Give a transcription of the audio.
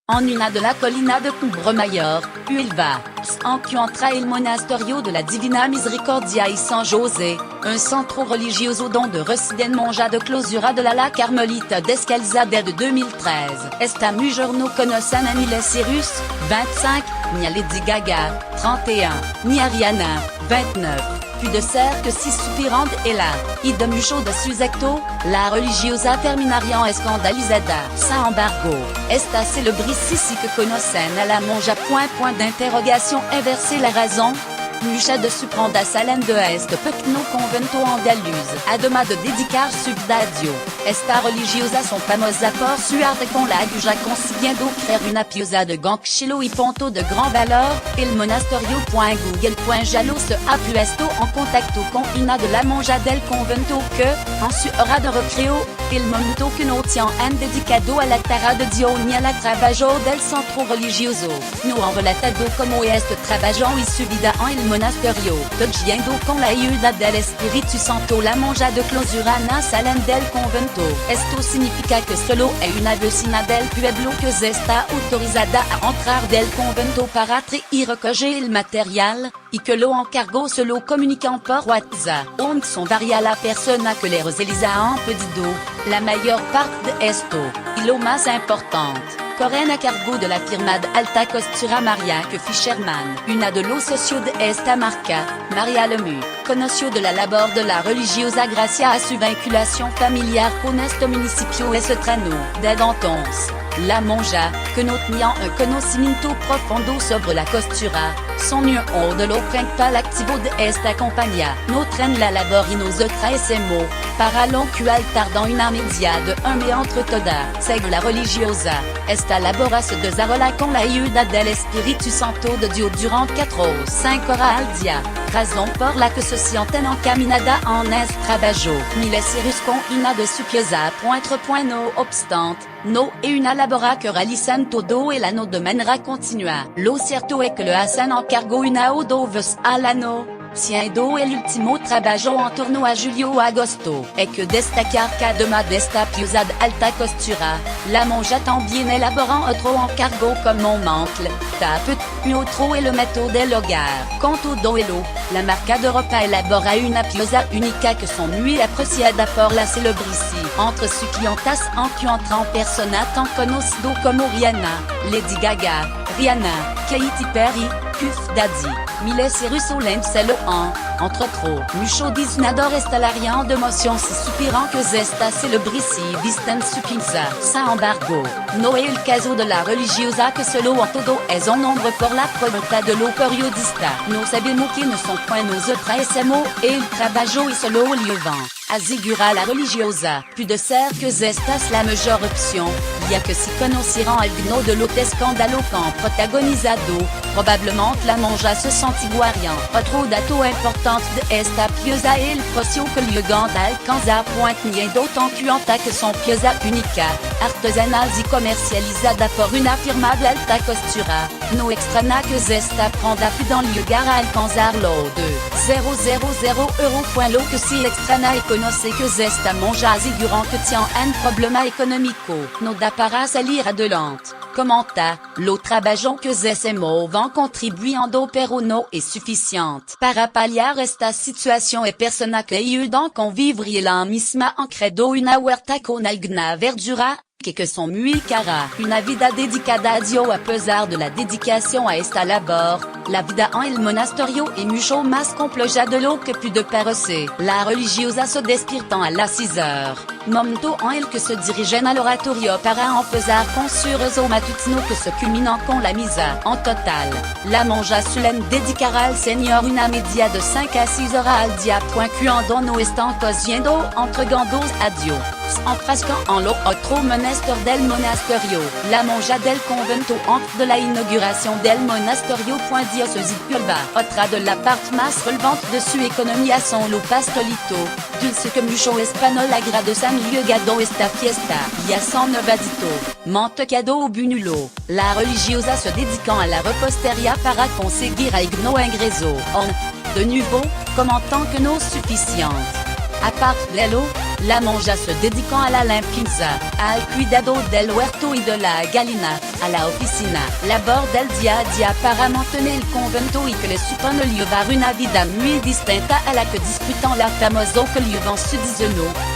En una de la collina de Cumbro-Mayor, Uilva, encuentra il monasterio de la Divina Misericordia y San José, un centro religioso donde residen monjas de clausura de la Carmelita Descalza de 2013. Esta giorno conocen a Miley Cyrus, 25, ni a Lady Gaga, 31, ni a Rihanna, 29. Puis de ser que si supirant et la, y de mucho de susecto, la religiosa terminarian escandalizada, sans embargo, esta celebrissisi que conocen a la monja. Point d'interrogation inversé la raison. Mucha de su prenda salen de este pequeño convento andaluz, además de dedicar su vida a Dios. Esta religiosa son famosa por su arte con la aguja consiguiendo crear una pieza de ganchilo y punto de gran valor. El monasterio.google.jalo se ha puesto en contacto con una de la monja del convento que, en su hora de recreo, el momento que no tient en dedicado a la tara de Dios ni a la trabajo del centro religioso. No han relatado como este trabajo y su vida en el monasterio, togiendo con la ayuda del Espíritu Santo la monja de clausura na salen del convento. Esto significa que solo es una vecina del pueblo que está autorizada a entrar del convento para traer recoger el material, y que lo encargo se lo comunican por WhatsApp. Onde son varias la persona que le realiza han pedido, la mayor parte de esto, y lo más importante. Corren a cargo de la firma de alta costura Maria que Fisherman, una de los socios de esta marca, Maria Lemu, conoció de la labor de la religiosa gracias a su vinculación familiar con este municipio estrano. Desde entonces, la monja, que no tenía un conocimiento profundo sobre la costura, son uno de los principales activos de esta compañía. No traen la labor y nos traemos, para lo cual tardan una media de un mes entre todas. Segue la religiosa. Esta labora se desarrolla con la ayuda del Espíritu Santo de Dios durant 4 o 5 horas al día, razón por la que se sienten encaminada en este trabajo. Miley Cyrus con una de su pieza. No obstante, no es una labora que realizan todo el año de manera continua. Lo cierto es que lo hacen en cargo una o dos veces al año, siendo el último trabajo en torno a julio o agosto. Hay que destacar que además de esta pieza de alta costura, la monja también elabora otro encargo como mantle, tape, y otro es el método del hogar. Quant au duelo, la marca de ropa elabora una pieza única que son muy apreciada por la celebrity. Entre sus clientas encuentran personas tan conocidas como Rihanna, Lady Gaga, Rihanna, Katy Perry, Puff Daddy, Miley Cyrus o Lindsay Lohan, entre otros. Mucho diseñador estalarian de emoción si supieran que esta celebrity visten su pinza. Sin embargo, no es el caso de la religiosa que solo en todo es un nombre por la prueba de lo periodista. No sabemos que no son point nosotras hacemos el trabajo y solo llevan. Asegura la religiosa, puis de ser que esta es la mejor opción, ya que si conocieran algo de lo escándalo con protagonizado, probablemente la monja se sentiguarían. Otro dato importante de esta pieza es el precio que llegan a alcanzar. Teniendo en cuenta que son pieza única, artesanal y comercializada por una firma de alta costura, no extraña que esta prenda puedan llegar a alcanzar lo de 000 €. Lo que si extraña es conocer que esta monja asegurant que tient un problema económico, no da para salir adelante. Comenta, lo trabajo que hacemos van contribuyendo pero no es suficiente para paliar esta situación y persona que ayudan con vivir la misma en credo una huerta con alguna verdura, que son muy cara. Una vida dedicada a Dios a pesar de la dedicación a esta labor, la vida en el monasterio es mucho más compleja de lo que puede parecer. La religiosa se despiertan a las 6 heures, momento en el que se dirigen al oratorio para empezar con su rezo matutino que se culmina con la misa. En total, la monja suelen dedicar al Señor una media de 5 a 6 horas al día. Cuando no están cosiendo, entregando a Dios. Enfrascan en lo otro menester del monasterio. La monja del convento antes de la inauguración del monasterio. Diócesis de Uilva. Otra de la parte más relevante de su economía son los pastelitos, dulce que mucho español agradecen llegado esta fiesta. Ya son nevadito, mantecado o buñuelo. La religiosa se dedican a la repostería para conseguir algunos ingresos. De nuevo, commentant que no suficiente. Lelo, la monja se dedican a la limpieza, al cuidado del huerto y de la gallina, a la oficina, labor del día a día para mantener el convento y que le supone llevar una vida muy distinta a la que disfrutan los famosos que llevan su diseño.